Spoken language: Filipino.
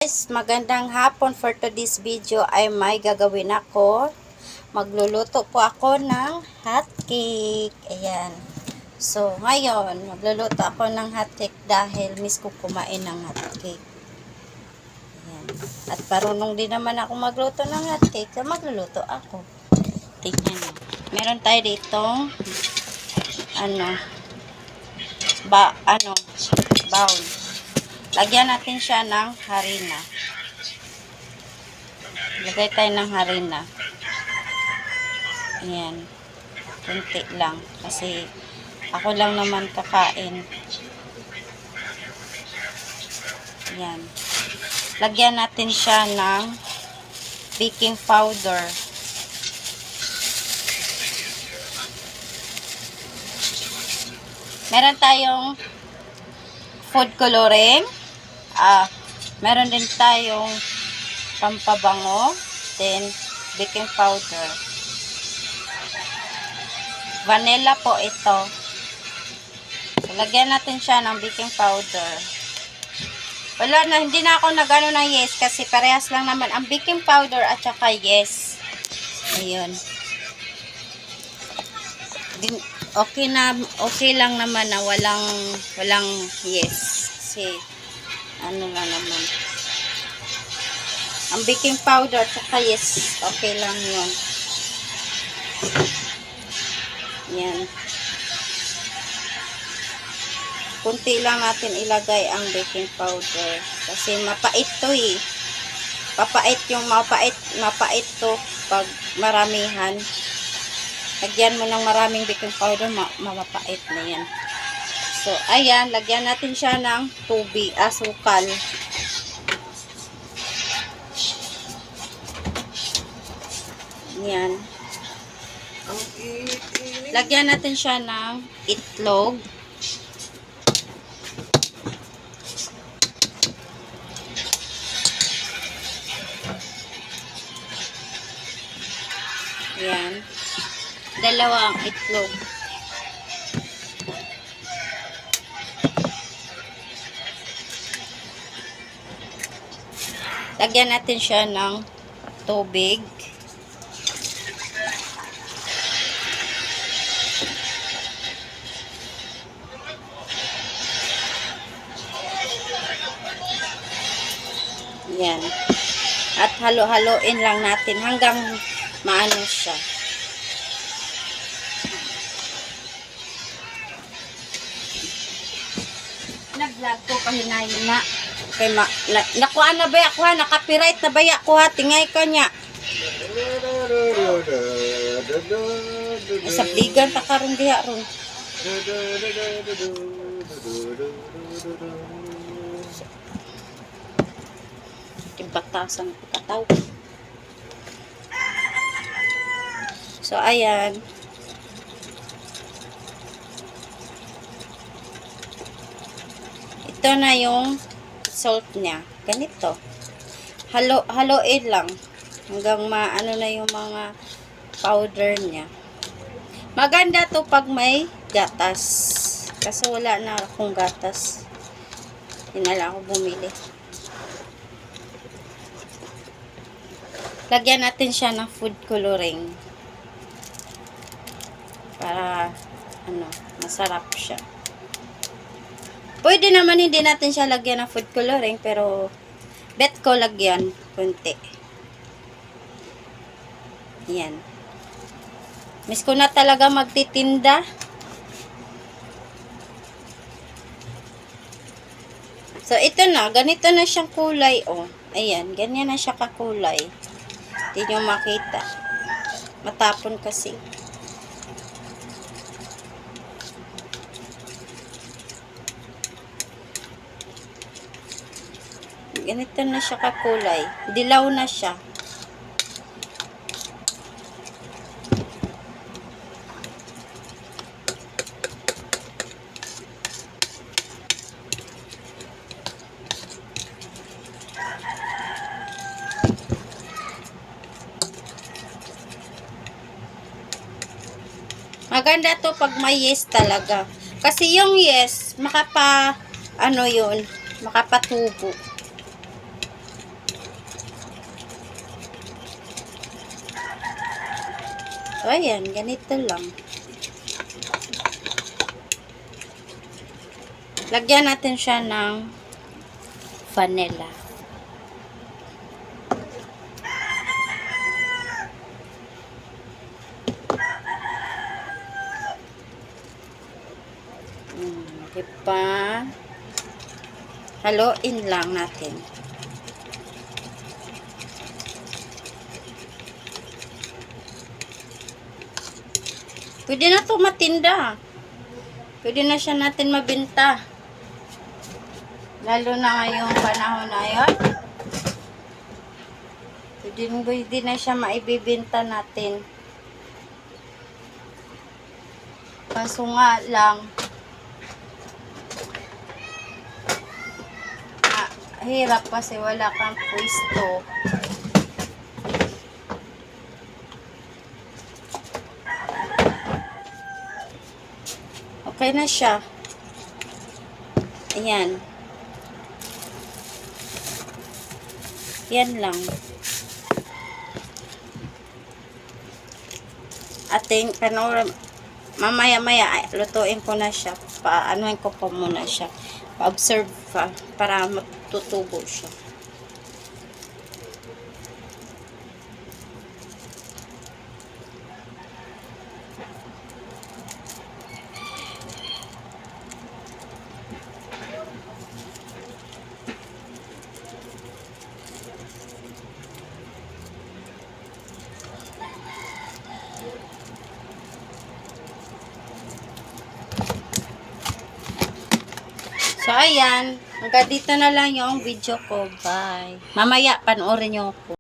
Guys, magandang hapon. For today's video ay may gagawin ako. Magluluto po ako ng hot cake. Ayan. So, ngayon, magluluto ako ng hot cake dahil miss ko kumain ng hot cake. Ayan. At parunong din naman ako magluto ng hot cake. So, magluluto ako. Tingnan mo. Meron tayo ditong bowl. Lagyan natin siya ng harina. Lagay tayo ng harina. Ayan. Kunti lang. Kasi ako lang naman kakain. Ayan. Lagyan natin siya ng baking powder. Meron tayong food coloring. Meron din tayong pampabango, then baking powder. Vanilla po ito. So, lagyan natin siya ng baking powder. Wala na, hindi na ako nagano ng yes kasi parehas lang naman ang baking powder at saka yes. Ayun. Okay lang naman na walang yes. Kasi ano lang naman. Ang baking powder tsaka yes, okay lang yun. Yan. Kunti lang natin ilagay ang baking powder. Kasi mapait to eh. Mapait to pag maramihan. Lagyan mo ng maraming baking powder, mapapait na yan. So, ayan, lagyan natin siya ng tubig, asukal. Yan. Lagyan natin siya ng itlog. Yan. Dalawang itlog. Lagyan natin siya ng tubig. Yan. At halo-haloin lang natin hanggang maano siya. Nag-vlog ko kahinayin na. Kay nakuha na ba ako ha? Nakapiright na ba ako ha? Tingay ka niya. Sa bigan ta karon diha ron. Timbatasan ko kataw. So ayan. Ito na yung salt niya. Ganito. Haloin lang. Hanggang maano na yung mga powder niya. Maganda to pag may gatas. Kasi wala na akong gatas. Hindi na lang ako bumili. Lagyan natin siya ng food coloring. Para masarap siya. Pwede naman hindi natin siya lagyan ng food coloring, pero bet ko lagyan kunti. Yan. Miss ko na talaga magtitinda. So, ito na. Ganito na siyang kulay, oh. Ayan. Ganyan na siya kakulay. Hindi nyo makita. Matapon kasi. Ganito na siya kakulay. Dilaw na siya. Maganda to pag may yes talaga. Kasi yung yes, makapatubo. So, ayan, ganito lang. Lagyan natin siya ng vanilla. Diba? Haluin lang natin. Pwede na to matinda. Pwede na siya natin mabenta. Lalo na ngayong panahon na yun. Pwede na siya maibibenta natin. Kaso nga lang, hirap kasi wala kang pwesto. Okay na siya. Ayan. Yan lang. Ating mamaya-maya lutuin ko na siya. Paanoin ko po muna siya. Pa-observe pa para matutubo siya. So, ayan. Hanggang dito na lang yung video ko. Bye. Mamaya, panoorin nyo ko.